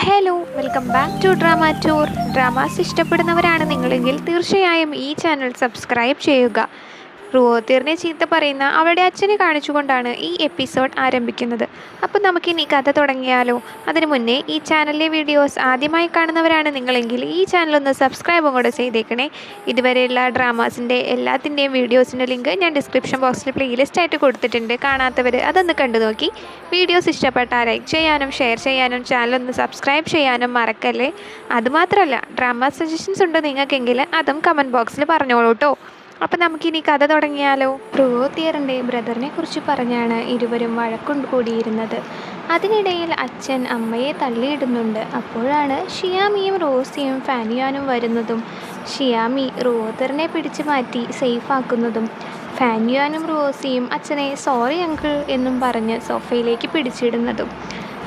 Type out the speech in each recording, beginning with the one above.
Hello welcome back to drama tour. Dramas ഇഷ്ടപ്പെടുന്നവരാണ് നിങ്ങളെങ്കിൽ തീർച്ചയായും ഈ ചാനൽ സബ്സ്ക്രൈബ് ചെയ്യുക. റുവോത്തിറിനെ ചീത്ത പറയുന്ന അവളുടെ അച്ഛനെ കാണിച്ചുകൊണ്ടാണ് ഈ എപ്പിസോഡ് ആരംഭിക്കുന്നത്. അപ്പോൾ നമുക്കിനി കഥ തുടങ്ങിയാലോ? അതിനു മുന്നേ ഈ ചാനലിലെ വീഡിയോസ് ആദ്യമായി കാണുന്നവരാണ് നിങ്ങളെങ്കിൽ ഈ ചാനലൊന്ന് സബ്സ്ക്രൈബും കൂടെ ചെയ്തേക്കണേ. ഇതുവരെയുള്ള ഡ്രാമാസിൻ്റെ എല്ലാത്തിൻ്റെയും വീഡിയോസിൻ്റെ ലിങ്ക് ഞാൻ ഡിസ്ക്രിപ്ഷൻ ബോക്സിൽ പ്ലേലിസ്റ്റ് ആയിട്ട് കൊടുത്തിട്ടുണ്ട്. കാണാത്തവർ അതൊന്ന് കണ്ടു നോക്കി. വീഡിയോസ് ഇഷ്ടപ്പെട്ടാൽ ലൈക്ക് ചെയ്യാനും ഷെയർ ചെയ്യാനും ചാനലൊന്ന് സബ്സ്ക്രൈബ് ചെയ്യാനും മറക്കല്ലേ. അതുമാത്രമല്ല ഡ്രാമ സജഷൻസ് ഉണ്ട് നിങ്ങൾക്കെങ്കിൽ അതും കമൻറ്റ് ബോക്സിൽ പറഞ്ഞോളൂ കേട്ടോ. അപ്പം നമുക്കിനി കഥ തുടങ്ങിയാലോ? റുവോത്തിറിൻ്റെ ബ്രദറിനെ കുറിച്ച് പറഞ്ഞാണ് ഇരുവരും വഴക്കൊണ്ട് കൂടിയിരുന്നത്. അതിനിടയിൽ അച്ഛൻ അമ്മയെ തള്ളിയിടുന്നുണ്ട്. അപ്പോഴാണ് ഷിയാമിയും റോസിയും ഫാനിയാനും വരുന്നതും ഷിയാമി റുവോത്തിറിനെ പിടിച്ചു മാറ്റി സേഫാക്കുന്നതും ഫാനിയാനും റോസിയും അച്ഛനെ സോറി അങ്കിൾ എന്നും പറഞ്ഞ് സോഫയിലേക്ക് പിടിച്ചിടുന്നതും.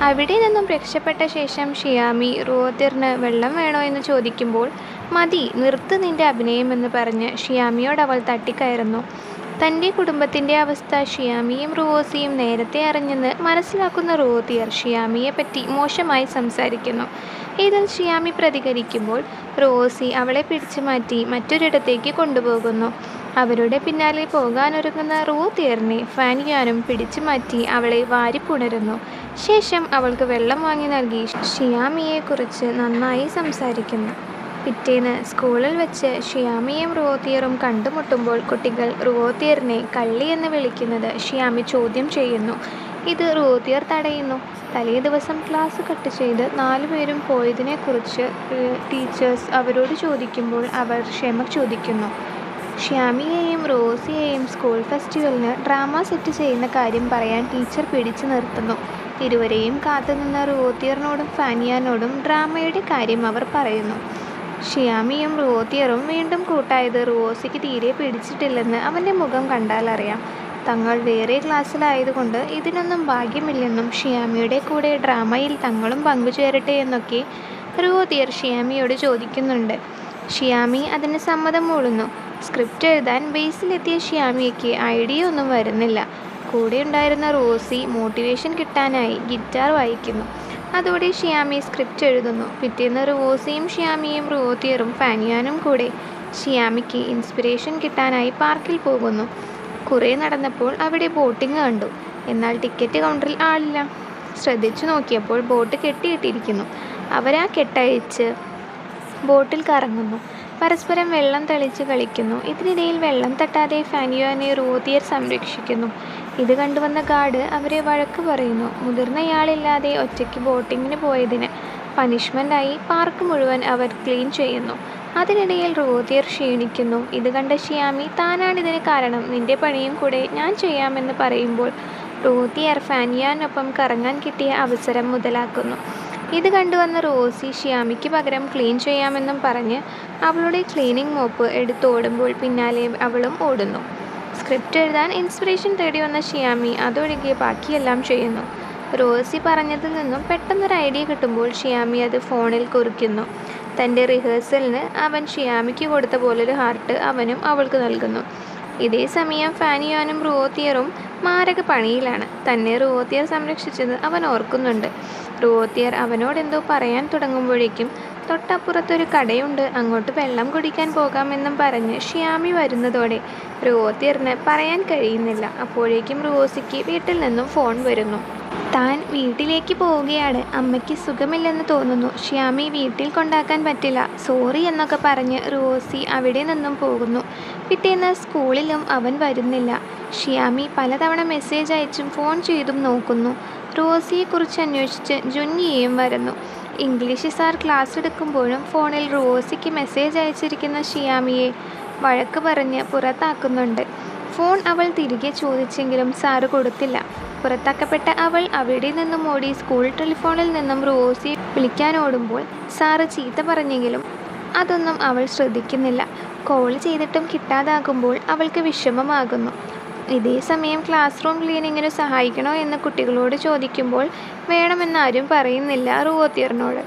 അവിടെ നിന്നും രക്ഷപ്പെട്ട ശേഷം ഷിയാമി റുവോത്തിറിന് വെള്ളം വേണോ എന്ന് ചോദിക്കുമ്പോൾ മതി നിർത്ത് നിൻ്റെ അഭിനയമെന്ന് പറഞ്ഞ് ഷിയാമിയോട് അവൾ തട്ടിക്കയറുന്നു. തൻ്റെ കുടുംബത്തിൻ്റെ അവസ്ഥ ഷിയാമിയും റോസിയും നേരത്തെ അറിഞ്ഞെന്ന് മനസ്സിലാക്കുന്ന റുവോത്തിർ ഷിയാമിയെ പറ്റി മോശമായി സംസാരിക്കുന്നു. ഇതിൽ ഷിയാമി പ്രതികരിക്കുമ്പോൾ റോസി അവളെ പിടിച്ചു മാറ്റി മറ്റൊരിടത്തേക്ക് കൊണ്ടുപോകുന്നു. അവരുടെ പിന്നാലെ പോകാനൊരുങ്ങുന്ന റുവോത്തിറിനെ ഫാനിയാനും പിടിച്ചു മാറ്റി അവളെ വാരിപ്പുണരുന്നു. ശേഷം അവൾക്ക് വെള്ളം വാങ്ങി നൽകി ഷിയാമിയെക്കുറിച്ച് നന്നായി സംസാരിക്കുന്നു. പിറ്റേന്ന് സ്കൂളിൽ വെച്ച് ഷിയാമിയും റുവോത്തിറും കണ്ടുമുട്ടുമ്പോൾ കുട്ടികൾ റുവോത്തിറിനെ കള്ളി എന്ന് വിളിക്കുന്നത് ഷിയാമി ചോദ്യം ചെയ്യുന്നു. ഇത് റുവോത്തിർ തടയുന്നു. തലേ ദിവസം ക്ലാസ് കട്ട് ചെയ്ത് 4 പേരും പോയതിനെക്കുറിച്ച് ടീച്ചേഴ്സ് അവരോട് ചോദിക്കുമ്പോൾ അവർ ക്ഷമ ചോദിക്കുന്നു. ഷിയാമിയെയും റോസിയെയും സ്കൂൾ ഫെസ്റ്റിവലിന് ഡ്രാമ സെറ്റ് ചെയ്യുന്ന കാര്യം പറയാൻ ടീച്ചർ പിടിച്ചു നിർത്തുന്നു. ഇരുവരെയും കാത്തുനിന്ന റുവോത്തിറിനോടും ഫാനിയാനോടും ഡ്രാമയുടെ കാര്യം അവർ പറയുന്നു. ഷിയാമിയും റുവോത്തിറും വീണ്ടും കൂട്ടായത് റോസിക്ക് തീരെ പിടിച്ചിട്ടില്ലെന്ന് അവൻ്റെ മുഖം കണ്ടാലറിയാം. തങ്ങൾ വേറെ ക്ലാസ്സിലായതുകൊണ്ട് ഇതിനൊന്നും ഭാഗ്യമില്ലെന്നും ഷിയാമിയുടെ കൂടെ ഡ്രാമയിൽ തങ്ങളും പങ്കുചേരട്ടെ എന്നൊക്കെ റുവോത്തിർ ഷിയാമിയോട് ചോദിക്കുന്നുണ്ട്. ഷിയാമി അതിന് സമ്മതം മൂളുന്നു. സ്ക്രിപ്റ്റ് എഴുതാൻ ബേസിലെത്തിയ ഷിയാമിക്ക് ഐഡിയ ഒന്നും വരുന്നില്ല. കൂടെ ഉണ്ടായിരുന്ന റോസി മോട്ടിവേഷൻ കിട്ടാനായി ഗിറ്റാർ വായിക്കുന്നു. അതോടെ ഷിയാമി സ്ക്രിപ്റ്റ് എഴുതുന്നു. പിറ്റേന്ന് റോസിയും ഷിയാമിയും റുവോത്തിറും ഫാനിയാനും കൂടെ ഷിയാമിക്ക് ഇൻസ്പിറേഷൻ കിട്ടാനായി പാർക്കിൽ പോകുന്നു. കുറേ നടന്നപ്പോൾ അവിടെ ബോട്ടിംഗ് കണ്ടു. എന്നാൽ ടിക്കറ്റ് കൗണ്ടറിൽ ആളില്ല. ശ്രദ്ധിച്ചു നോക്കിയപ്പോൾ ബോട്ട് കെട്ടിയിട്ടിരിക്കുന്നു. അവരാ കെട്ടഴിച്ച് ബോട്ടിൽ കറങ്ങുന്നു. പരസ്പരം വെള്ളം തളിച്ച് കളിക്കുന്നു. ഇതിനിടയിൽ വെള്ളം തട്ടാതെ ഫാനിയാനെ റുവോത്തിർ സംരക്ഷിക്കുന്നു. ഇത് കണ്ടുവന്ന ഗാർഡ് അവരെ വഴക്ക് പറയുന്നു. മുതിർന്നയാളില്ലാതെ ഒറ്റയ്ക്ക് ബോട്ടിങ്ങിന് പോയതിന് പനിഷ്മെൻ്റായി പാർക്ക് മുഴുവൻ അവർ ക്ലീൻ ചെയ്യുന്നു. അതിനിടയിൽ റുവോത്തിർ ക്ഷീണിക്കുന്നു. ഇത് കണ്ട ഷിയാമി താനാണിതിന് കാരണം, നിൻ്റെ പണിയും കൂടെ ഞാൻ ചെയ്യാമെന്ന് പറയുമ്പോൾ റുവോത്തിർ ഫാനിയാനൊപ്പം കറങ്ങാൻ കിട്ടിയ അവസരം മുതലാക്കുന്നു. ഇത് കണ്ടുവന്ന റോസി ഷിയാമിക്ക് പകരം ക്ലീൻ ചെയ്യാമെന്നും പറഞ്ഞ് അവളുടെ ക്ലീനിങ് മോപ്പ് എടുത്തോടുമ്പോൾ പിന്നാലെ അവളും ഓടുന്നു. സ്ക്രിപ്റ്റ് എഴുതാൻ ഇൻസ്പിറേഷൻ തേടി വന്ന ഷിയാമി അതൊഴികെ ബാക്കിയെല്ലാം ചെയ്യുന്നു. റോസി പറഞ്ഞതിൽ നിന്നും പെട്ടെന്നൊരു ഐഡിയ കിട്ടുമ്പോൾ ഷിയാമി അത് ഫോണിൽ കുറിക്കുന്നു. തൻ്റെ റിഹേഴ്സലിന് അവൻ ഷിയാമിക്ക് കൊടുത്ത പോലൊരു ഹാർട്ട് അവനും അവൾക്ക് നൽകുന്നു. ഇതേ സമയം ഫാനിയാനും റുവോത്തിറും മാരക പണിയിലാണ്. തന്നെ റുവോത്തിർ സംരക്ഷിച്ചത് അവൻ ഓർക്കുന്നുണ്ട്. റുവോത്തിർ അവനോടെന്തോ പറയാൻ തുടങ്ങുമ്പോഴേക്കും തൊട്ടപ്പുറത്തൊരു കടയുണ്ട്, അങ്ങോട്ട് വെള്ളം കുടിക്കാൻ പോകാമെന്നും പറഞ്ഞ് ഷിയാമി വരുന്നതോടെ റുവോത്തിറിന് പറയാൻ കഴിയുന്നില്ല. അപ്പോഴേക്കും റോസിക്ക് വീട്ടിൽ നിന്നും ഫോൺ വരുന്നു. താൻ വീട്ടിലേക്ക് പോവുകയാണ്, അമ്മയ്ക്ക് സുഖമില്ലെന്ന് തോന്നുന്നു, ഷിയാമി വീട്ടിൽ കൊണ്ടാക്കാൻ പറ്റില്ല, സോറി എന്നൊക്കെ പറഞ്ഞ് റോസി അവിടെ നിന്നും പോകുന്നു. പിറ്റേന്ന് സ്കൂളിലും അവൻ വരുന്നില്ല. ഷിയാമി പലതവണ മെസ്സേജ് അയച്ചും ഫോൺ ചെയ്തും നോക്കുന്നു. റോസിയെക്കുറിച്ച് അന്വേഷിച്ച് ജുന്നിയയും വരുന്നു. ഇംഗ്ലീഷ് സാർ ക്ലാസ് എടുക്കുമ്പോഴും ഫോണിൽ റോസിക്ക് മെസ്സേജ് അയച്ചിരിക്കുന്ന ഷിയാമിയെ വഴക്ക് പറഞ്ഞ് പുറത്താക്കുന്നുണ്ട്. ഫോൺ അവൾ തിരികെ ചോദിച്ചെങ്കിലും സാറ് കൊടുത്തില്ല. പുറത്താക്കപ്പെട്ട അവൾ അവിടെ നിന്നും ഓടി സ്കൂൾ ടെലിഫോണിൽ നിന്നും റോസിയെ വിളിക്കാനോടുമ്പോൾ സാറ് ചീത്ത പറഞ്ഞെങ്കിലും അതൊന്നും അവൾ ശ്രദ്ധിക്കുന്നില്ല. കോൾ ചെയ്തിട്ടും കിട്ടാതാകുമ്പോൾ അവൾക്ക് വിഷമമാകുന്നു. ഇതേ സമയം ക്ലാസ് റൂം ക്ലീനിങ്ങിന് സഹായിക്കണോ എന്ന് കുട്ടികളോട് ചോദിക്കുമ്പോൾ വേണമെന്നാരും പറയുന്നില്ല റുവോത്തിറിനോട്.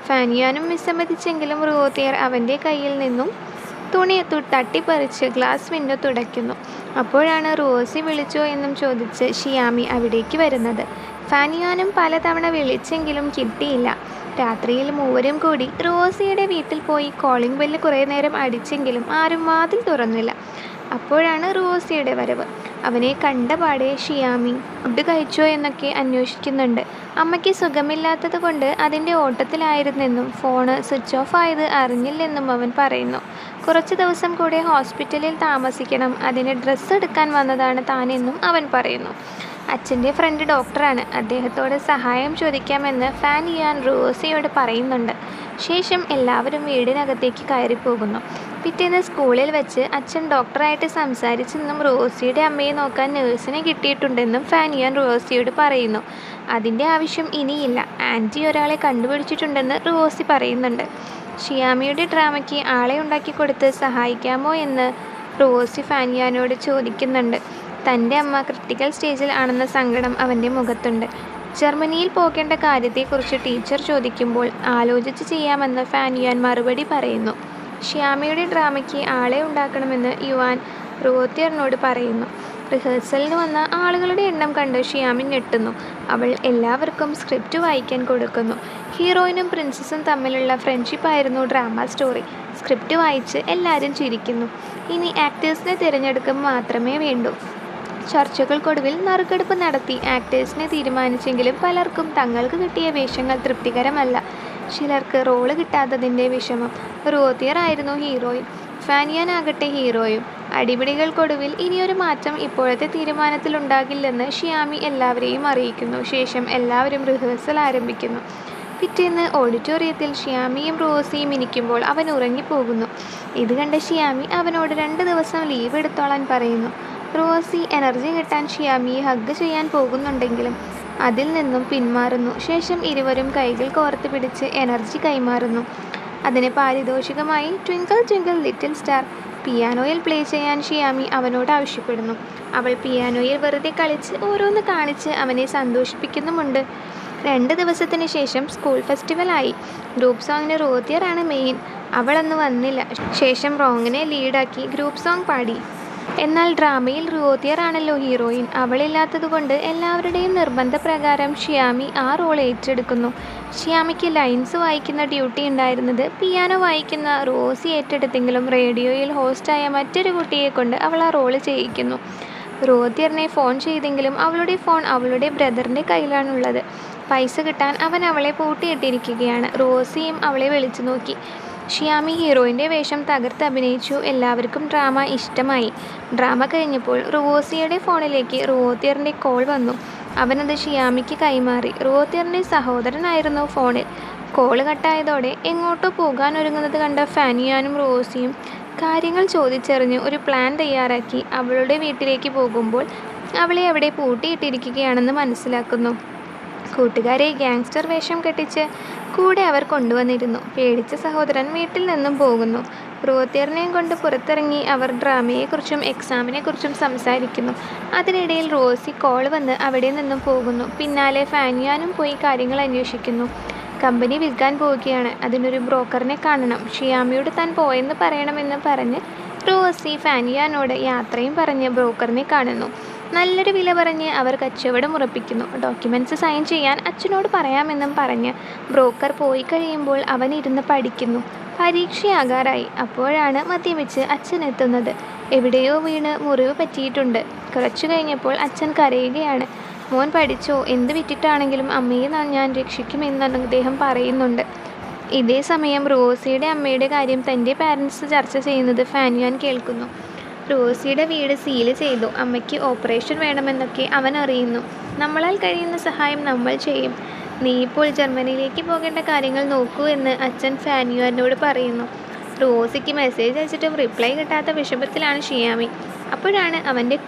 ഫാനിയാനും വിസമ്മതിച്ചെങ്കിലും റുവോത്തിർ അവൻ്റെ കയ്യിൽ നിന്നും തുണി തട്ടിപ്പറിച്ച് ഗ്ലാസ് വിൻഡോ തുടയ്ക്കുന്നു. അപ്പോഴാണ് റോസി വിളിച്ചോ എന്നും ചോദിച്ച് ഷിയാമി അവിടേക്ക് വരുന്നത്. ഫാനിയാനും പലതവണ വിളിച്ചെങ്കിലും കിട്ടിയില്ല. രാത്രിയിൽ മൂവരും കൂടി റോസിയുടെ വീട്ടിൽ പോയി കോളിംഗ് ബെല്ല് കുറേ നേരം അടിച്ചെങ്കിലും ആരും വാതിൽ തുറന്നില്ല. അപ്പോഴാണ് റോസിയുടെ വരവ്. അവനെ കണ്ടപാടെ ഷിയാമി ഫുഡ് കഴിച്ചോ എന്നൊക്കെ അന്വേഷിക്കുന്നുണ്ട്. അമ്മയ്ക്ക് സുഖമില്ലാത്തത് കൊണ്ട് അതിൻ്റെ ഓട്ടത്തിലായിരുന്നെന്നും ഫോണ് സ്വിച്ച് ഓഫ് ആയത് അറിഞ്ഞില്ലെന്നും അവൻ പറയുന്നു. കുറച്ച് ദിവസം കൂടെ ഹോസ്പിറ്റലിൽ താമസിക്കണം, അതിന് ഡ്രസ്സ് എടുക്കാൻ വന്നതാണ് താനെന്നും അവൻ പറയുന്നു. അച്ഛൻ്റെ ഫ്രണ്ട് ഡോക്ടറാണ്, അദ്ദേഹത്തോട് സഹായം ചോദിക്കാമെന്ന് ഫാൻ ഇയാൻ റോസിയോട് പറയുന്നുണ്ട്. ശേഷം എല്ലാവരും വീടിനകത്തേക്ക് കയറിപ്പോകുന്നു. പിറ്റേന്ന് സ്കൂളിൽ വെച്ച് അച്ഛൻ ഡോക്ടറായിട്ട് സംസാരിച്ചെന്നും റോസിയുടെ അമ്മയെ നോക്കാൻ നേഴ്സിനെ കിട്ടിയിട്ടുണ്ടെന്നും ഫാൻ ഇയാൻ റോസിയോട് പറയുന്നു. അതിൻ്റെ ആവശ്യം ഇനിയില്ല, ആൻറ്റി ഒരാളെ കണ്ടുപിടിച്ചിട്ടുണ്ടെന്ന് റോസി പറയുന്നുണ്ട്. ഷിയാമിയുടെ ഡ്രാമയ്ക്ക് ആളെ ഉണ്ടാക്കി കൊടുത്ത് സഹായിക്കാമോ എന്ന് റോസി ഫാനിയാനോട് ചോദിക്കുന്നുണ്ട്. തൻ്റെ അമ്മ ക്രിട്ടിക്കൽ സ്റ്റേജിൽ ആണെന്ന സങ്കടം അവൻ്റെ മുഖത്തുണ്ട്. ജർമ്മനിയിൽ പോകേണ്ട കാര്യത്തെക്കുറിച്ച് ടീച്ചർ ചോദിക്കുമ്പോൾ ആലോചിച്ച് ചെയ്യാമെന്ന് ഫാനിയാൻ മറുപടി പറയുന്നു. ഷ്യാമയുടെ ഡ്രാമയ്ക്ക് ആളെ ഉണ്ടാക്കണമെന്ന് യുവാൻ റോത്തിയറിനോട് പറയുന്നു. റിഹേഴ്സലിന് വന്ന ആളുകളുടെ എണ്ണം കണ്ട് ഷ്യാമി ഞെട്ടുന്നു. അവൾ എല്ലാവർക്കും സ്ക്രിപ്റ്റ് വായിക്കാൻ കൊടുക്കുന്നു. ഹീറോയിനും പ്രിൻസസും തമ്മിലുള്ള ഫ്രണ്ട്ഷിപ്പായിരുന്നു ഡ്രാമ സ്റ്റോറി. സ്ക്രിപ്റ്റ് വായിച്ച് എല്ലാവരും ചിരിക്കുന്നു. ഇനി ആക്ടേഴ്സിനെ തിരഞ്ഞെടുക്കുക മാത്രമേ വേണ്ടൂ. ചർച്ചകൾക്കൊടുവിൽ നറുക്കെടുപ്പ് നടത്തി ആക്ടേഴ്സിനെ തീരുമാനിച്ചെങ്കിലും പലർക്കും തങ്ങൾക്ക് കിട്ടിയ വേഷങ്ങൾ തൃപ്തികരമല്ല. ചിലർക്ക് റോള് കിട്ടാത്തതിൻ്റെ വിഷമം. റോത്തിയർ ആയിരുന്നു ഹീറോയിൻ, ഫാനിയാനാകട്ടെ ഹീറോയും. അടിപിടികൾക്കൊടുവിൽ ഇനിയൊരു മാറ്റം ഇപ്പോഴത്തെ തീരുമാനത്തിലുണ്ടാകില്ലെന്ന് ഷിയാമി എല്ലാവരെയും അറിയിക്കുന്നു. ശേഷം എല്ലാവരും റിഹേഴ്സൽ ആരംഭിക്കുന്നു. പിറ്റേന്ന് ഓഡിറ്റോറിയത്തിൽ ഷിയാമിയും റോസിയും ഇരിക്കുമ്പോൾ അവൻ ഉറങ്ങിപ്പോകുന്നു. ഇത് കണ്ട ഷിയാമി അവനോട് 2 ദിവസം ലീവ് എടുത്തോളാൻ പറയുന്നു. റോസി എനർജി കിട്ടാൻ ഷിയാമിയെ ഹഗ് ചെയ്യാൻ പോകുന്നുണ്ടെങ്കിലും അതിൽ നിന്നും പിന്മാറുന്നു. ശേഷം ഇരുവരും കൈകൾ കോർത്ത് പിടിച്ച് എനർജി കൈമാറുന്നു. അതിന് പാരിതോഷികമായി ട്വിങ്കിൾ ട്വിങ്കിൾ ലിറ്റിൽ സ്റ്റാർ പിയാനോയിൽ പ്ലേ ചെയ്യാൻ ഷിയാമി അവനോട് ആവശ്യപ്പെടുന്നു. അവൾ പിയാനോയിൽ വെറുതെ കളിച്ച് ഓരോന്ന് കാണിച്ച് അവനെ സന്തോഷിപ്പിക്കുന്നുമുണ്ട്. 2 ദിവസത്തിന് ശേഷം സ്കൂൾ ഫെസ്റ്റിവലായി. ഗ്രൂപ്പ് സോങ്ങിന് റോത്തിയറാണ് മെയിൻ. അവളന്ന് വന്നില്ല. ശേഷം റോങ്ങിനെ ലീഡാക്കി ഗ്രൂപ്പ് സോങ് പാടി. എന്നാൽ ഡ്രാമയിൽ റോത്തിയർ ആണല്ലോ ഹീറോയിൻ. അവളില്ലാത്തതുകൊണ്ട് എല്ലാവരുടെയും നിർബന്ധപ്രകാരം ഷിയാമി ആ റോൾ ഏറ്റെടുക്കുന്നു. ഷിയാമിക്ക് ലൈൻസ് വായിക്കുന്ന ഡ്യൂട്ടി ഉണ്ടായിരുന്നത് പിയാനോ വായിക്കുന്ന റോസി ഏറ്റെടുത്തെങ്കിലും റേഡിയോയിൽ ഹോസ്റ്റായ മറ്റൊരു കുട്ടിയെ കൊണ്ട് അവൾ ആ റോള് ചെയ്യിക്കുന്നു. റോത്തിയറിനെ ഫോൺ ചെയ്തെങ്കിലും അവളുടെ ഫോൺ അവളുടെ ബ്രദറിൻ്റെ കയ്യിലാണുള്ളത്. പൈസ കിട്ടാൻ അവൻ അവളെ പൂട്ടിയിട്ടിരിക്കുകയാണ്. റോസിയും അവളെ വിളിച്ചു നോക്കി. ഷിയാമി ഹീറോയിൻ്റെ വേഷം തകർത്ത് അഭിനയിച്ചു. എല്ലാവർക്കും ഡ്രാമ ഇഷ്ടമായി. ഡ്രാമ കഴിഞ്ഞപ്പോൾ റോസിയുടെ ഫോണിലേക്ക് റോത്തിയറിൻ്റെ കോൾ വന്നു. അവനത് ഷിയാമിക്ക് കൈമാറി. റോത്തിയറിൻ്റെ സഹോദരനായിരുന്നു ഫോണിൽ. കോള് കട്ടായതോടെ എങ്ങോട്ടോ പോകാൻ ഒരുങ്ങുന്നത് കണ്ട ഫാനിയാനും റോസിയും കാര്യങ്ങൾ ചോദിച്ചറിഞ്ഞ് ഒരു പ്ലാൻ തയ്യാറാക്കി. അവളുടെ വീട്ടിലേക്ക് പോകുമ്പോൾ അവളെ അവിടെ പൂട്ടിയിട്ടിരിക്കുകയാണെന്ന് മനസ്സിലാക്കുന്നു. കൂട്ടുകാരെ ഗ്യാങ്സ്റ്റർ വേഷം കെട്ടിച്ച് കൂടെ അവർ കൊണ്ടുവന്നിരുന്നു. പേടിച്ച സഹോദരൻ വീട്ടിൽ നിന്നും പോകുന്നു. റോത്തിയറിനെയും കൊണ്ട് പുറത്തിറങ്ങി അവർ ഡ്രാമയെക്കുറിച്ചും എക്സാമിനെക്കുറിച്ചും സംസാരിക്കുന്നു. അതിനിടയിൽ റോസി കോൾ വന്ന് അവിടെ നിന്നും പോകുന്നു. പിന്നാലെ ഫാനിയാനും പോയി കാര്യങ്ങൾ അന്വേഷിക്കുന്നു. കമ്പനി വിൽക്കാൻ പോവുകയാണ്, അതിനൊരു ബ്രോക്കറിനെ കാണണം. ഷിയാമിയോട് താൻ പോയെന്ന് പറയണമെന്ന് പറഞ്ഞ് റോസി ഫാനിയാനോട് യാത്രയും പറഞ്ഞ് ബ്രോക്കറിനെ കാണുന്നു. നല്ലൊരു വില പറഞ്ഞ് അവർ കച്ചവടം ഉറപ്പിക്കുന്നു. ഡോക്യുമെൻറ്റ്സ് സൈൻ ചെയ്യാൻ അച്ഛനോട് പറയാമെന്നും പറഞ്ഞ് ബ്രോക്കർ പോയി കഴിയുമ്പോൾ അവൻ ഇരുന്ന് പഠിക്കുന്നു. പരീക്ഷയാകാറായി. അപ്പോഴാണ് മദ്യപിച്ച് അച്ഛൻ എത്തുന്നത്. എവിടെയോ വീണ് മുറിവ് പറ്റിയിട്ടുണ്ട്. കുറച്ചു കഴിഞ്ഞപ്പോൾ അച്ഛൻ കരയുകയാണ്. മോൻ പഠിച്ചോ, എന്ത് വിറ്റിട്ടാണെങ്കിലും അമ്മയെ ഞാൻ രക്ഷിക്കുമെന്ന് അദ്ദേഹം പറയുന്നുണ്ട്. ഇതേ സമയം റോസിയുടെ അമ്മയുടെ കാര്യം തൻ്റെ പാരൻസ് ചർച്ച ചെയ്യുന്നത് ഫാനിയാൻ കേൾക്കുന്നു. റോസിയുടെ വീട് സീല് ചെയ്തു. അമ്മയ്ക്ക് ഓപ്പറേഷൻ വേണമെന്നൊക്കെ അവൻ അറിയുന്നു. നമ്മളാൽ കഴിയുന്ന സഹായം നമ്മൾ ചെയ്യും. നീ ഇപ്പോൾ ജർമ്മനിയിലേക്ക് പോകേണ്ട കാര്യങ്ങൾ നോക്കൂ എന്ന് അച്ഛൻ ഫാനിയാനോട് പറയുന്നു. റോസിക്ക് മെസ്സേജ് അയച്ചിട്ടും റിപ്ലൈ കിട്ടാത്ത വിഷമത്തിലാണ് ഷിയാമി. അപ്പോഴാണ് അവൻ്റെ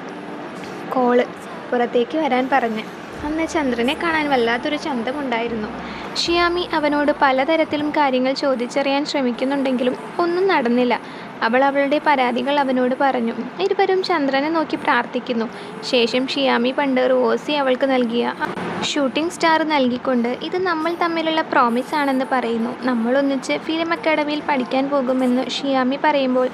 കോള്. പുറത്തേക്ക് വരാൻ പറഞ്ഞ്. അന്ന് ചന്ദ്രനെ കാണാൻ വല്ലാത്തൊരു ചന്തമുണ്ടായിരുന്നു. ഷിയാമി അവനോട് പലതരത്തിലും കാര്യങ്ങൾ ചോദിച്ചറിയാൻ ശ്രമിക്കുന്നുണ്ടെങ്കിലും ഒന്നും നടന്നില്ല. അവൾ അവളുടെ പരാതികൾ അവനോട് പറഞ്ഞു. ഇരുവരും ചന്ദ്രനെ നോക്കി പ്രാർത്ഥിക്കുന്നു. ശേഷം ഷിയാമി പണ്ട് റോസി അവൾക്ക് നൽകിയ ഷൂട്ടിംഗ് സ്റ്റാർ നൽകിക്കൊണ്ട് ഇത് നമ്മൾ തമ്മിലുള്ള പ്രോമിസ് ആണെന്ന് പറയുന്നു. നമ്മൾ ഒന്നിച്ച് ഫിലിം അക്കാഡമിയിൽ പഠിക്കാൻ പോകുമെന്ന് ഷിയാമി പറയുമ്പോൾ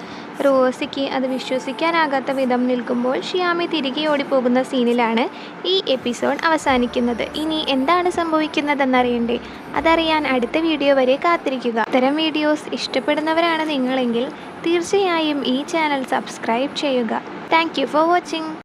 റോസിക്ക് അത് വിശ്വസിക്കാനാകാത്ത വിധം നിൽക്കുമ്പോൾ ഷിയാമി തിരികെ ഓടിപ്പോകുന്ന സീനിലാണ് ഈ എപ്പിസോഡ് അവസാനിക്കുന്നത്. ഇനി എന്താണ് സംഭവിക്കുന്നതെന്നറിയണ്ടേ? അതറിയാൻ അടുത്ത വീഡിയോ വരെ കാത്തിരിക്കുക. ഇത്തരം വീഡിയോസ് ഇഷ്ടപ്പെടുന്നവരാണ് നിങ്ങളെങ്കിൽ തീർച്ചയായും ഈ ചാനൽ സബ്സ്ക്രൈബ് ചെയ്യുക. Thank you for watching.